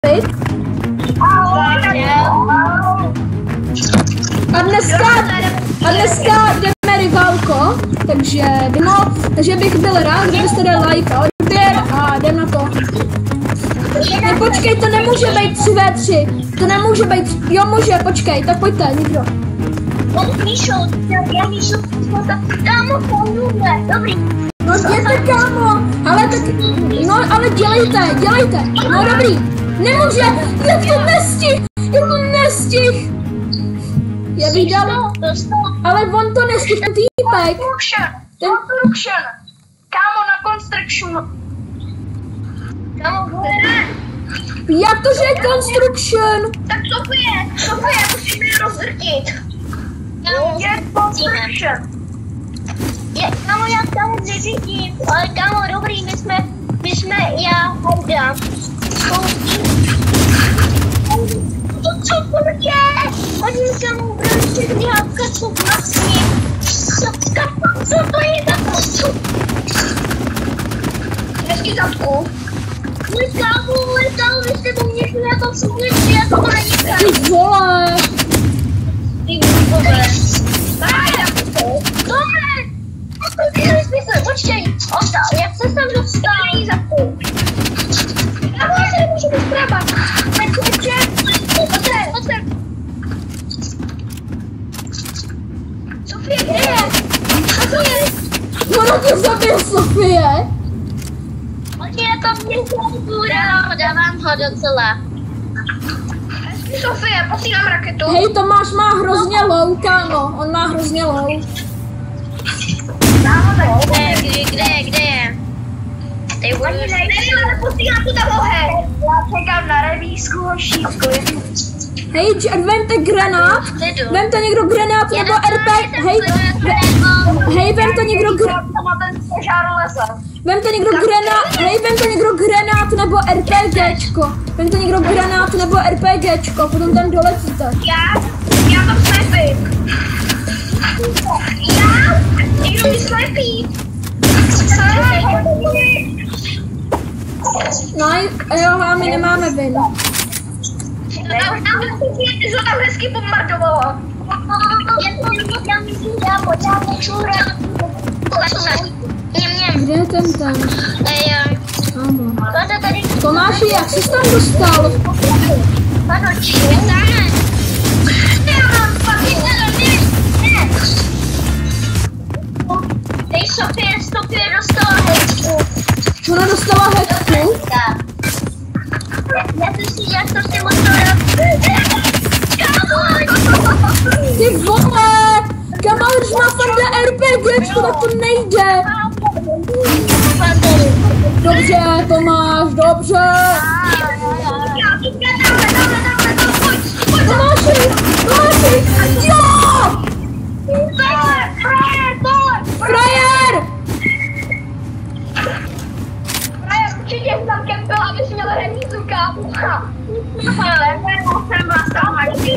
A dneska jdeme rivalko, takže bych byl rád, kdybyste dali like a odběr a jdem na to. Ne, počkej, to nemůže být 3v3, to nemůže být, jo může, počkej, tak pojďte, nikdo. Dobrý. No jděte, kámo, ale tak, no ale dělejte, no dobrý, nemůže, jak to nestih, já bych dal, ale on to nestih, ten týpek. Construction, kámo na construction. Kámo, jak to, že je construction? tak Sofie, musíme je rozdrtit. Je construction. Kámo, já tam neřídím, ale kámo, dobrý, my jsme, já hledám. Co to je? Hodím se mu bránče dvíhávka, co vlastně? Co to je za kosu? Hezky zadku. Můj kámo, vy jste po mně šli, já tam jsem měli, já to není pravda. Ty vole. Počkej, jak se tam dostal za půl? Já se nemůžu vystrabat. Tak počkej, pojďte. Sofie, kde je? Ono tě zabil, Sofie. Oni je to mě zbůral, dávám ho docela. Sofie, posílám raketu. Hej, Tomáš má hrozně low, kámo, on má hrozně low. Kde je? Nevím, ale posílám tu tam oheň. Já čekám na revízku, šípku. Hej, vemte granát, vemte někdo granát nebo RP, hej, vemte někdo granát, vemte někdo granát nebo RPGčko, potom tam doletíte. Já tam snipím. Někdo mi snipí. No jo, a my nemáme vin. To tam hezky bombardovalo. Kde je ten? Tomáši, jak jsi tam dostal? Sofie dostala hečku. Ona dostala hečku? Já jsem si musela... Ty vole! Kamal, když má fanda RPGčko, tak to nejde. Dobře, Tomáš, dobře. Tomáši, jo! Frajer! Určitě jsem kempil, abys měl remízu, kámo. Ale jsem vás tam hodně.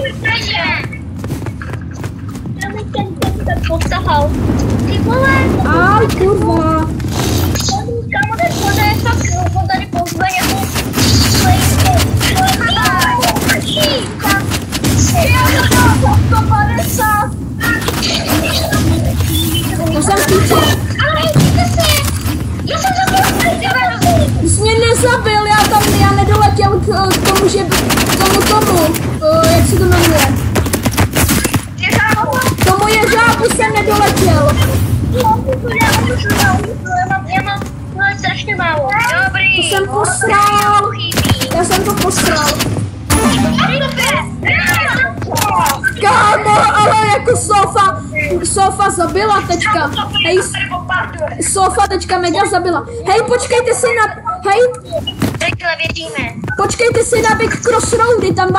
Ten postahal. Ty vole. Aj, kurva. Kámo, ten voda je fakt, on tady používá nějakou Já jsem píče. Ale hejte se! Já jsem zabil! Ty jsi mě nezabil, já nedoletěl k tomu, že tomu, jak se to jmenuje? Tomu ježábu jsem nedoletěl. Já mám strašně málo. Dobrý. To jsem posral. Já jsem to posral. Kámo, ale jako Sofa zabila teďka. Hej, Sofa teďka mega zabila. Hej, počkejte si na, Takhle věříme. počkejte si na Big Crossroady, tam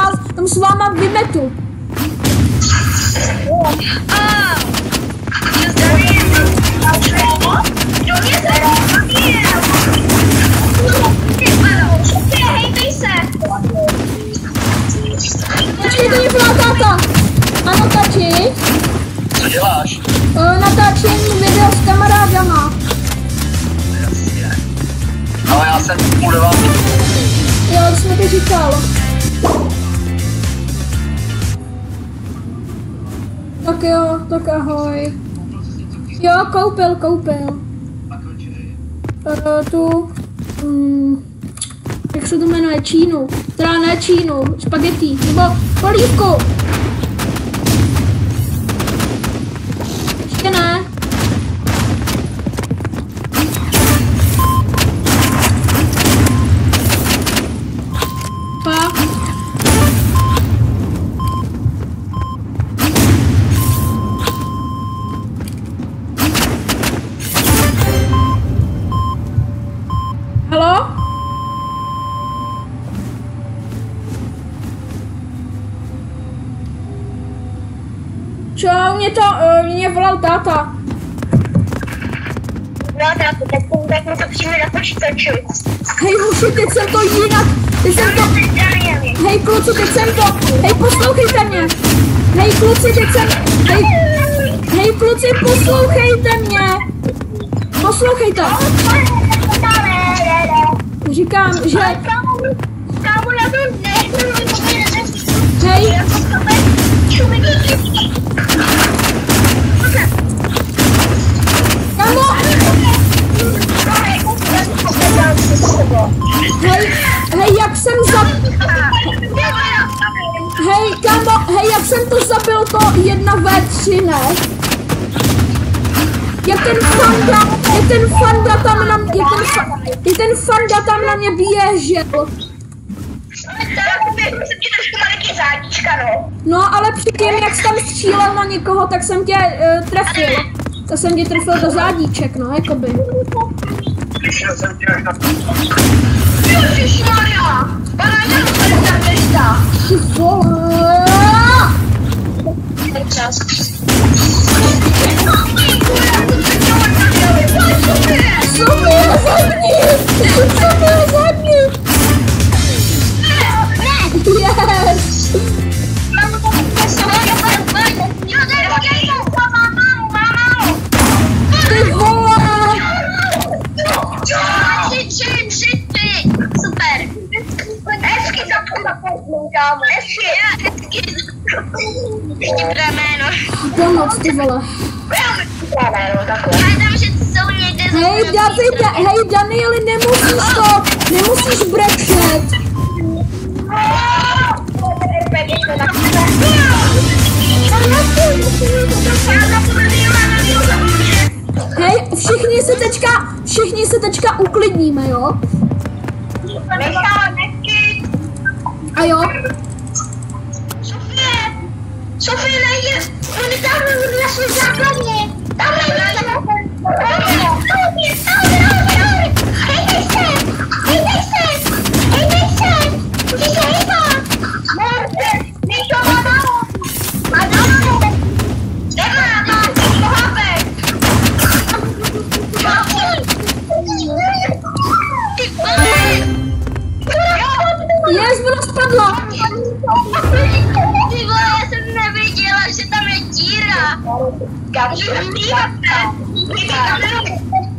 s váma vymetu. Počkejte mě, byla táta. Ano, tati. Co děláš? Natáčím video s kamarádama. Ale já jsem půl 9. Jo, jsme co by říkal? Tak jo, tak ahoj. Jo, koupil. Jak se to jmenuje? Čínu. Teda ne čínu, špagety, nebo polívku. Ještě ne. Halo? Čau, mě volal táta. No táto, tak mi to přijme na počítači. Hej hoši, teď jsem to jinak. Hej kluci, teď jsem to. Hej, poslouchejte mě. Hej kluci, teď jsem. Hej kluci, poslouchejte mě. Poslouchejte. Říkám, že... Kámo, já to Hej. Kámo. Hej, jak jsem Hej, kámo, jak jsem to zabil, to 1v3, ne? Jak ten Fanda tam na mě běžel. No, ale předtím, jak jsi tam střílel na někoho, tak jsem tě trefil. Tak jsem tě trefil do zádíček, no, jakoby. Ježišmarja! Pana jenom tady tam neždá! Ty vole! Co mi je zadní? Yes! Ty vole! Super! Hezky zapomněl, kámo, hezky! Ještě jméno. Pomoc, ty vole. Hej, Davide, hej, Danieli, nemusíš brečet. Hej, všichni se teďka uklidníme, jo? A jo? Sofie, najde, oni tam na svůj základně. Tam najde. Yes, ona spadla. Ty vole, já jsem neviděla, že tam je díra.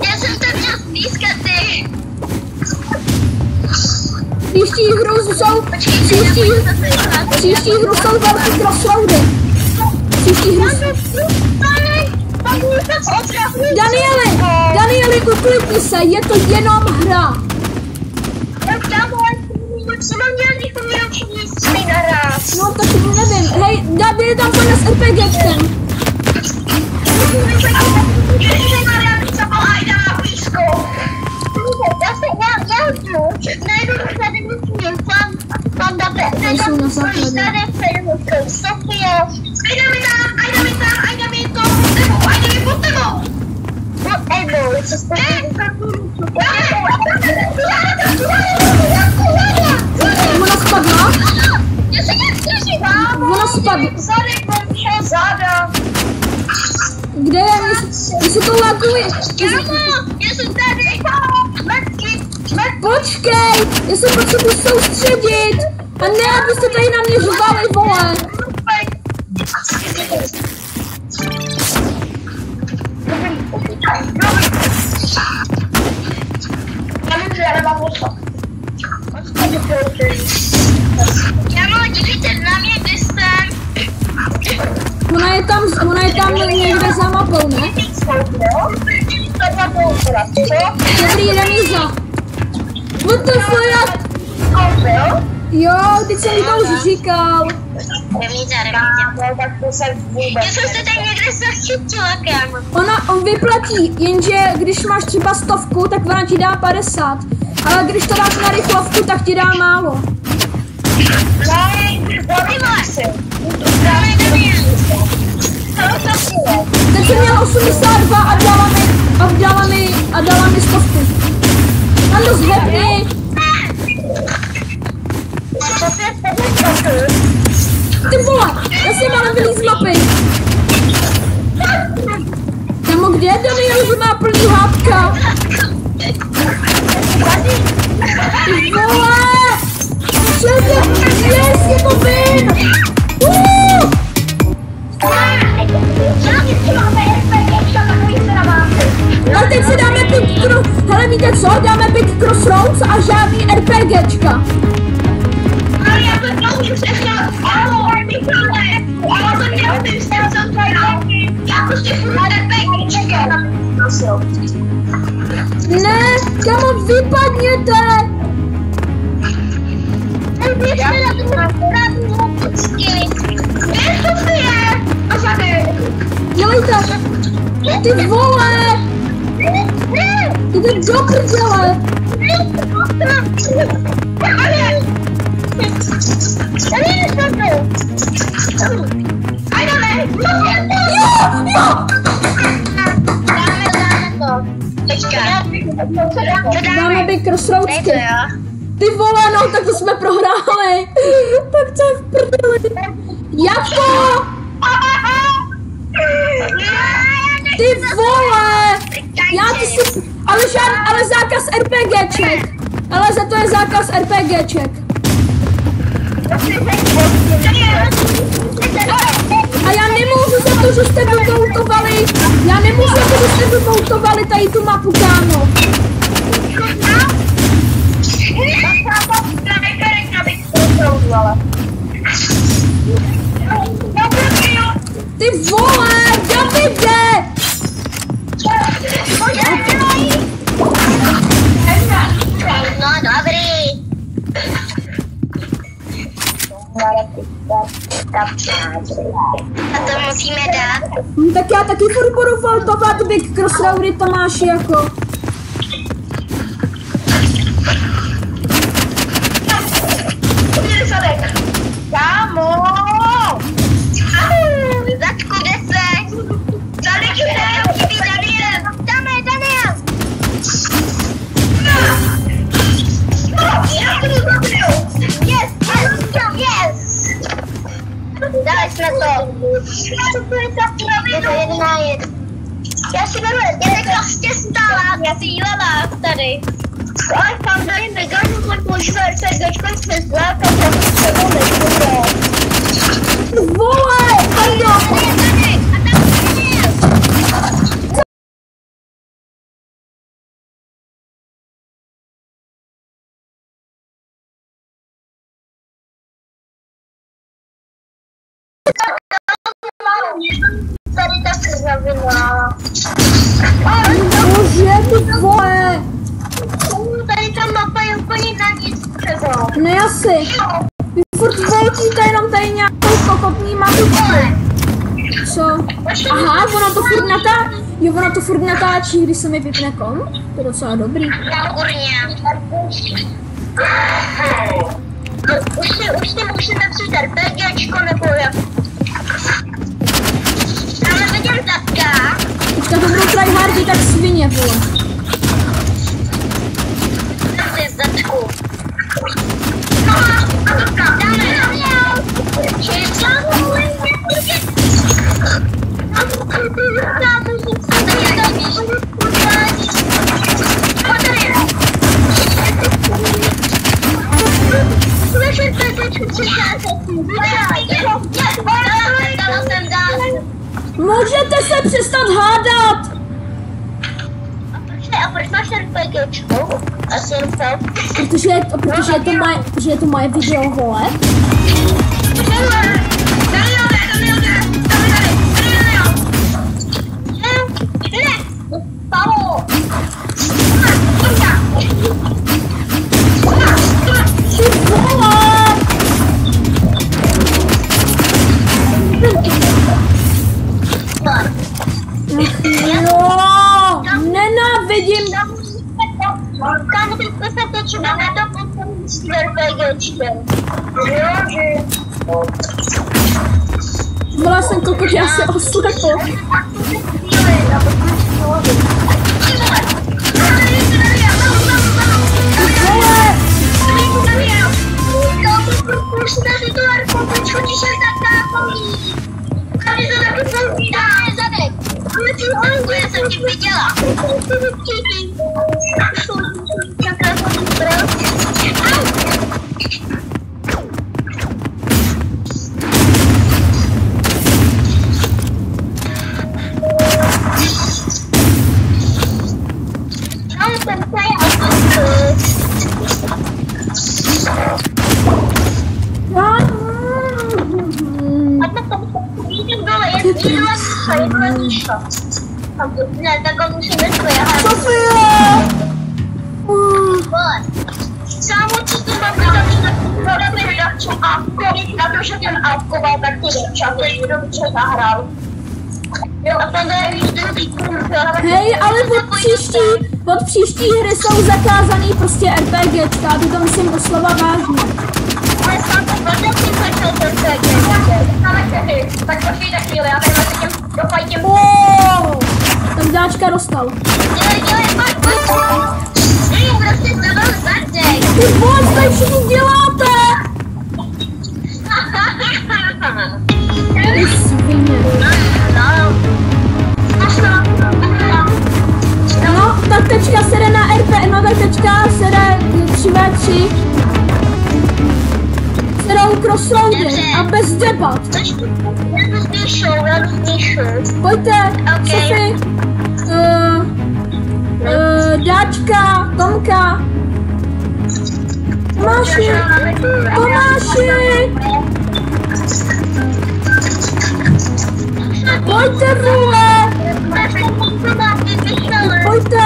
Já jsem tam měl zblízka, ty. Příští hru jsou velký crossroady. Danieli, uklidni se, je to jenom hra. No tak nevím, hej, dej tam pane s RPGčkem. Jsou na základě. Ona spadla? Ona spadla. Kde je? Jestli to laguje. Já jsem tady. Počkej, já se potřebuji soustředit. A ne, abyste tady na mě žvali, vole. Kámo, dívíte na mě, kde jsem. Ona je tam někde za mapou, ne? Dobrý, remíza. What the fuck? Jo, teď jsem to už říkal. Remíza. Já jsem se tady někde zachytila, kámo. On vyplatí, jenže když máš třeba 100, tak ona ti dá 50. Ale když to dáš na rychlovku, tak ti dá málo. Teď jsem měl 82 a dala mi 100. Ando, zvedni. Ty vole, já jsem ale vylíz z mapy. Kámo, kde je Daniel, že má plný hápka? Ty vole! Yes, je to vin! A teď si dáme hele, víte co? Dáme Big Crossroads a žádný RPGčka. Ne, kámo, vypadněte! Dělejte! Ty vole! Jde do prdele! Dáme Big Crossroadsky. Ty vole, no, tak to jsme prohráli. Tak co je v prdeli? Jako! Ty vole! Já ty si... Ale zákaz RPGček. Ale za to je zákaz RPGček. A já nemůžu za to, že jste vyvoutovali. Já nemůžu za to, že jste vyvoutovali tady tu mapu, kámo. Ty vole, Davide! No, dobrý. A to musíme dát. Tak já taky furt budu faltovat Big Crossroady, Tomáši, jako. Kámo! Začku, kde jsi? Zadek je, chybí Daniel! Dáme, Daniel! Yes! Dali jsme to! Je to 1-1. Já si beru, je tak vlastně stála, já si jílela tady. Ale tam tady meganu, tak možná RPGčko jsme zlákali, já jsem se to neškodil. Vole, Ando! Tady ta se zavila. Bože, ty vole! Tady ta mapa je úplně na nic třeba. Ne, asi. Vy furt vejtíte jenom tady nějakou kokotní mapu. Co? Aha, ono to furt natáčí. Jo, ono to furt natáčí, když se mi vypne kom. To je docela dobrý. Kurně. Už si musíme přijít RPGčko nebo jak? Ale vidím tatka. Teďka to budou tryhardy, tak svině, vole. Tady zadku. Aha, a to dáme. Můžete se přestat hádat! a proč máš RPGčko? Asi jen to. Protože je to moje video, vole. Nenávidím. Kámo, teď se točíme na to potom s RPGčkem. Byla jsem kokot, já se oslepo. Já jsem ti viděla. Ne, tak on musíme spěhat. Sofie! Kámo, co to mám na to, že ten avkoval, tak to začal, dobře zahrál. Jo, a to je hej, ale od příští hry jsou zakázaný prostě RPGčka, ty to myslím doslova vážně. ale sám to vlastně přišel ten RPG. Tak počkejte chvíli, já tady se těm dopajtím. Tam dáčka dostal. Dělej, pojď. Prostě zabil zadek. Ty vole, co tady všichni děláte? Ty svině. No, tak tečka se jde na RP, no tak tečka se jde 3v3. Se jdou crossroady a bez debat. Pojďte, Sophie. Dáčka, Tomka. Tomáši. Pojďte, vole. Pojďte.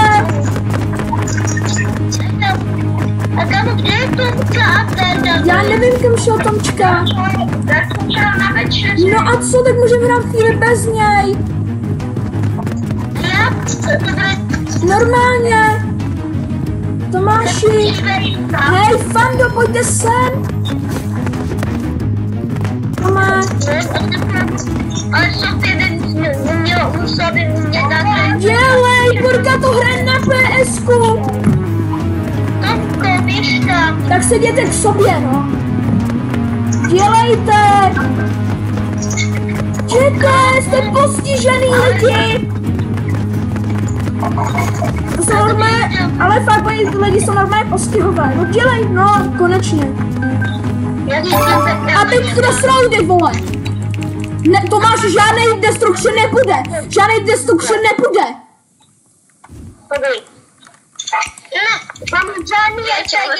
A kam, kde je Tomka a ten? Já nevím, kam šel Tomčka. No a co, tak můžeme hrát chvíli bez něj. Normálně. Tomáši. Hej, Fando, pojďte sem. Tomáš. Ale Sofie musela by mě dát. Dělej, Borka to hraje na PSku. Tomko, běž tam. Tak se jděte k sobě, no. Dělejte. Čekaj, jste postižený lidi. To jsou normálně, ale fakt, lidi jsou normálně postihové. No dělej, no, konečně. A teď crossroady, vole. Ne, Tomáš, žádnej destruction nebude. Žádnej destruction nebude. Podej. Ne, mám žádný RPG.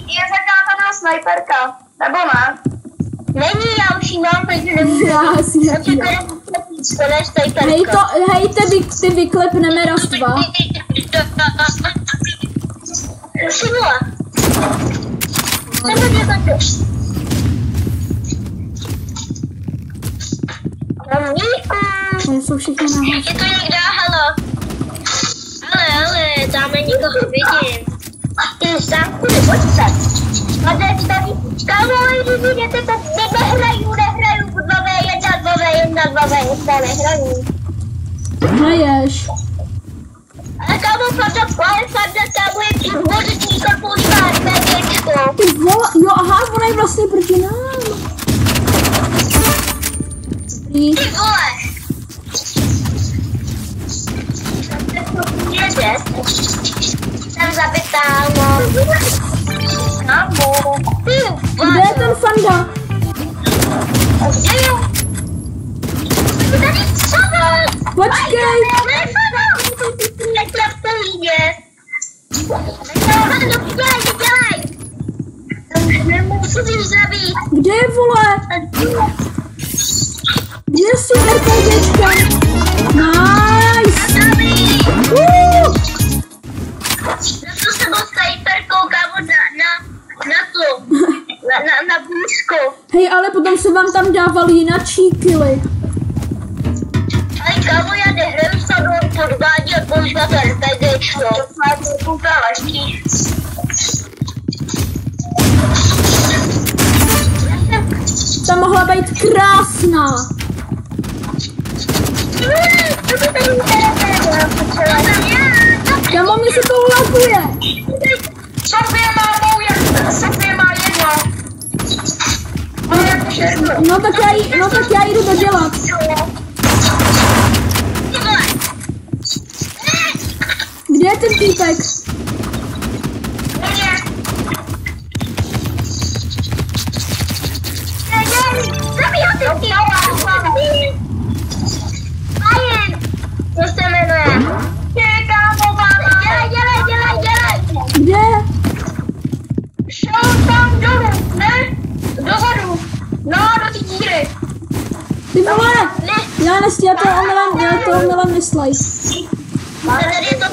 Je zakázaná snajperka. Nebo ne? Není, já už jí mám, takže nemůžu. Já si nepřijdu. Hej, ty vyklepneme raz dva. Všimla. Nebo mě tak dost. Jsou všichni nahoře. Je to někde, halo. Ale, dáme někoho vidím. Ty zámku, pojď se. A teď tady, kámo, lidi, vidíte, to nehraju, 2v1, 2v1, nehraju. Hraješ. Ale kámo, Fanda, kámo, je přímořitý, to používá RPGčko. Ty vole, jo, aha, ona je vlastně proti nám. Ty vole. Jsem zabitá, no. Kámo. Kde je ten Fanda? Kde jo? Tady co? Počkej. dělej. Kde je, vole? Kde jsi, RPGčka? Nice! To se dostají perkou, kámo, na blízko. Hej, ale potom se vám tam dával jinačí kily. Hej, kámo, já nehraju se mnou podvádí a používat RPGčko. To máte kouká lehký. Ta mohla být krásná. Kámo, mi se to ulakuje. Sofie má jedno. No tak já jdu dodělat. Kde je ten týpek? Co se jmenuje? Dělej. Kde? Šel tam dolů, ne? Dozadu. No, do té díry. Ty vole! Já to omylem neslej. Tady je to.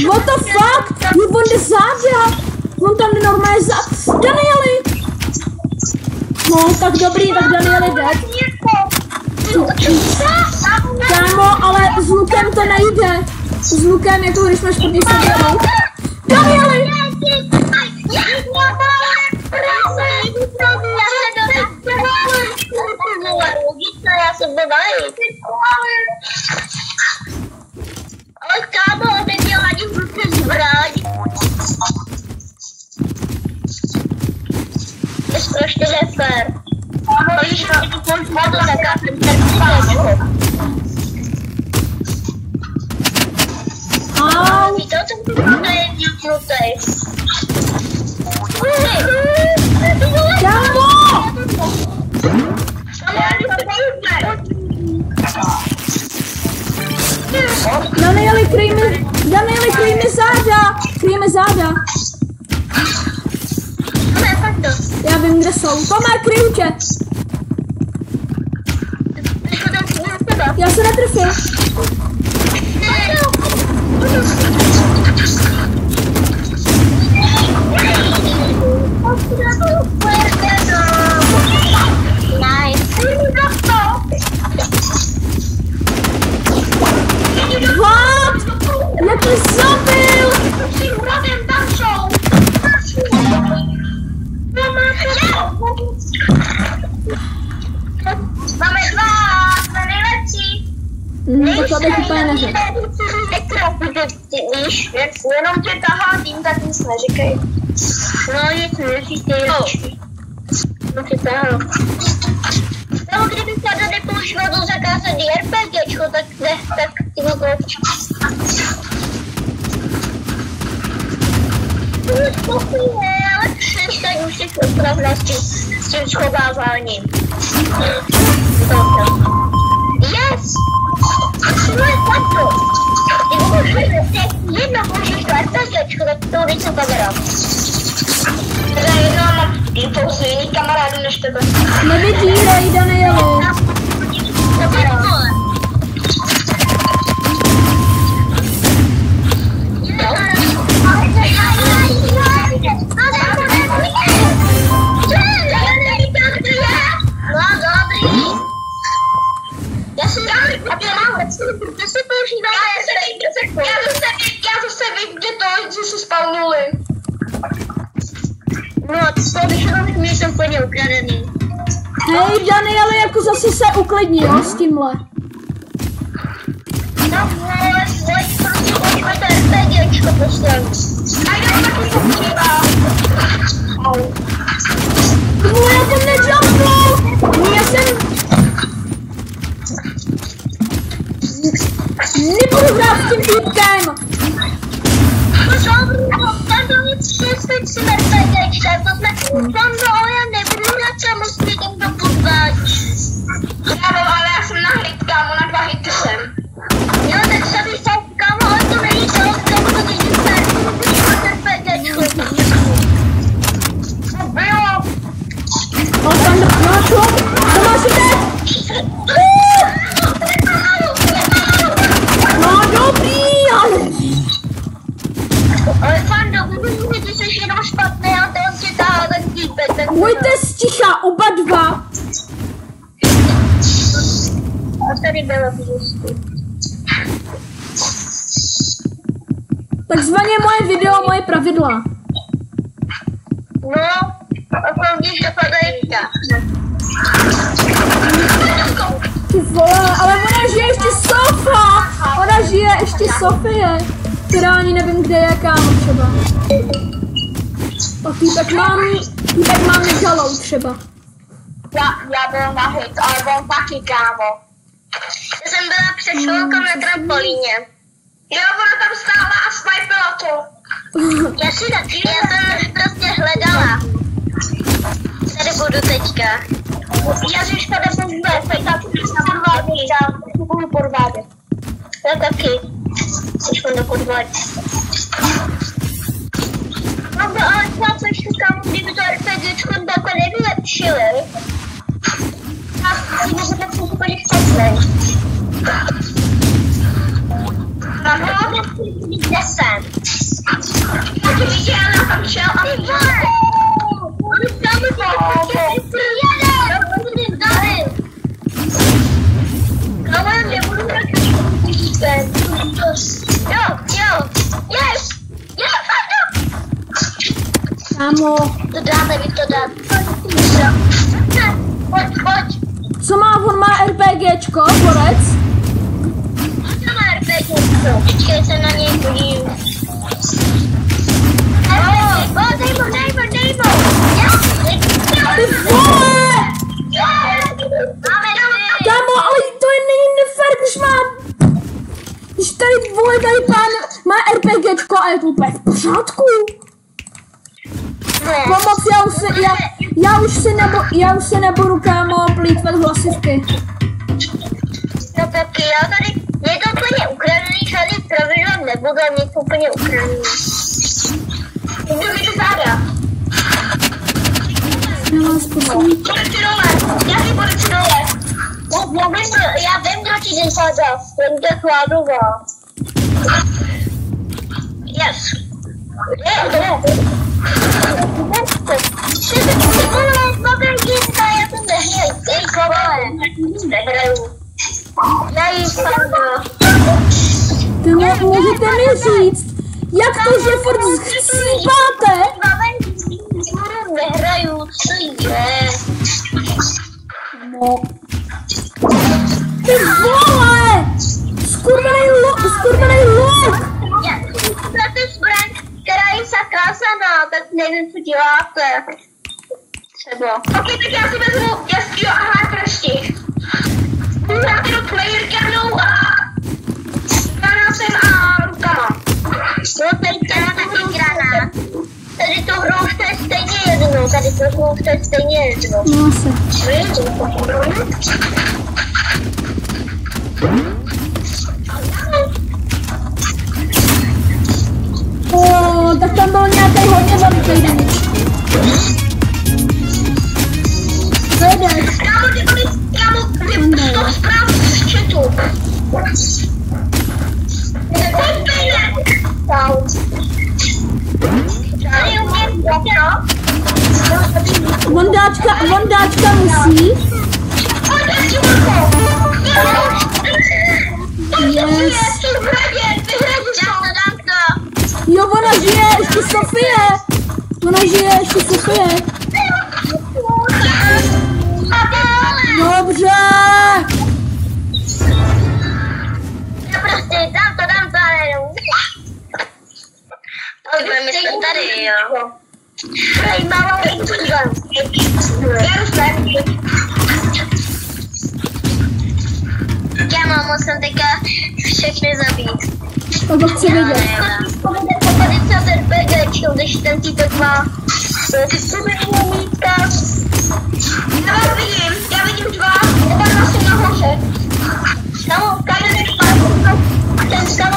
What the fuck? Jo, on jde záda. On tam jde normálně za... Danieli! No, tak dobrý, tak Danieli jde. Kámo, ale s lukem to nejde. S lukem, jako když máš proti sobě. Danieli! Já se bavím. Ale kámo, on neměl ani v ruce zbraň. Je strašně nefér. Když mi tu modu zakázím, tak to Au! víte, o tom to je dělnutej. Kámo! Danieli, kryj mi záda! Kryj mi záda! Já vím, kde jsou. Tomé, kryju tě! Já se netrfil. What? Jak jsi zabil? Máme dva, jsme nejlepší. To bych úplně neřekl. Víš, jenom tě tahá tým, tak nic neříkej. No nic neříkej, nejlepší. No tě tahá. No kdybych tady nepoužíval do zakázat RPGčko, tak ne, tak ty ho koč. Ale přestaň už těch opravností s tím schováváním. Yes! No je takto. Jedno použiješ to RPGčko, tak to víc se poberám. Teda jedno mám impulsu jiný kamarádu než tebe. Nevydírej, Danieli. Já zase vím, kde to, že se spawnuli. No, to bych jenom jsem úplně ukradený. Hej, Danieli, jako zase se uklidni, jo, s tímhle. No, prostě pojďme to RPGčko poslat. A já taky jsem třeba. Vole, já jsem nejumpnul! Já jsem... Nebudu hrát s tím týpkem! Tam bylo nic přesvěd si RPGčka, to jsme... Tam bylo, já nebudu hrát samostatně do podváč. Já jsem na hlídku. Ale Fando, ty jsi jenom špatný a to tě táhá ten týpek. Buďte sticha, oba dva. A tady bylo prostě. Takzvaně moje video, moje pravidla. No, a koukněš do padajka. Ty vole, ale ona žije ještě Sofa! Ona žije ještě Sofie, která ani nevím, kde je, kámo, třeba. A týpek mám Mikalou třeba. Já byl na hit, ale on taky, kámo. Já jsem byla před chvilkou na trampolíně. Jo, ona tam stála a snipela to. Já jsem prostě hledala. Tady budu teďka. Já si škoda jsem zde, tak budu podvádět. Já taky. Jsi budu podvádět. No to ale co ještě tam, kdyby to RPGčko takhle nevylepšili. A kdyby se tak úplně šťastný. Mám hlavně kde jsem. Taky viděla, tam šel a vole! On tam Kámo. To dáme, vy to dám. Pojď. Co má, on má RPGčko, borec? Co má RPGčko? Počkej, se na něj podívám. Dej mu. Ty vole! Kámo, ale to není nefér, když tady vole, tady pán má RPGčko a je to úplně v pořádku. Pomoc, já už se nebudu, kámo, plýtvat hlasivky. No taky, já tady, je to úplně ukradený, žádný pravidla nebude, mě to úplně ukradený. Jdu mi to záda. Podepři dole, já vím, kdo ti jde záda, jsem to chládová. Yes. Ty můžete mi říct, jak to, že furt chcípáte? Nehraju, co je? No. Ty vole! Skurvenej luk! To je zbraň, která je zakázaná, tak nevím, co děláte. Třeba. Ok, tak já si vezmu jaskýho a hlákrštích. Budu hrát jenom player gunu a granásem a rukama. No, tady taky granát. Tady to hrou už to je stejně jedno, tady to hrou už to je stejně jedno. No se. Tak tam byl nějaký hodně velký damage. Co jdeš? Kámo, ty to zpráv z chatu. Vondáčka musí. Yes. Jo, ona žije ještě Sofie. Dobře. Já prostě dám to, ale my jsme tady, jo. Hej, malou intrigant. Kámo, musím teďka všechny zabít. To chci vidět. Tady se RPGčko, když ten týpek má super mítka. Já vidím dva, oba dva jsou nahoře.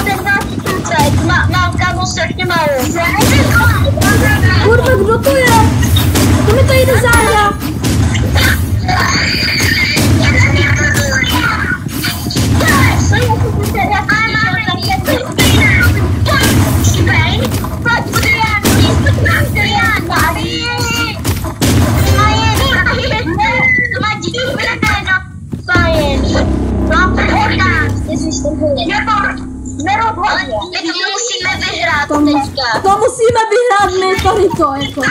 Ten náš týpek má kámo strašně málo. Kurva, kdo to je? To mi to jde záda. To musíme vyhrát my tady to, jako.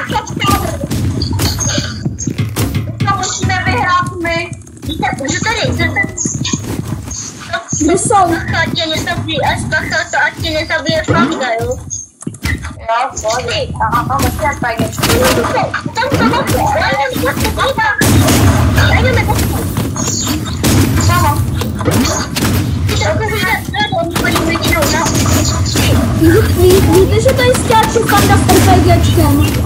To musíme vyhrát my. Víte, že tady, Kde jsou? Bacha, tě nezabije, až bacha, to ať tě nezabije fanga, jo? Jo, pojď. Aha, mám ještě spagečku. Tam to máte, jdeme do Sama. Víte, že tady skáče fanda s RPGčkem?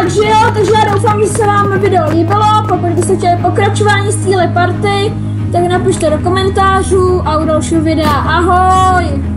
Takže já doufám, že se vám video líbilo. Pokud byste chtěli pokračování z téhle party, tak napište do komentářů a u dalšího videa. Ahoj!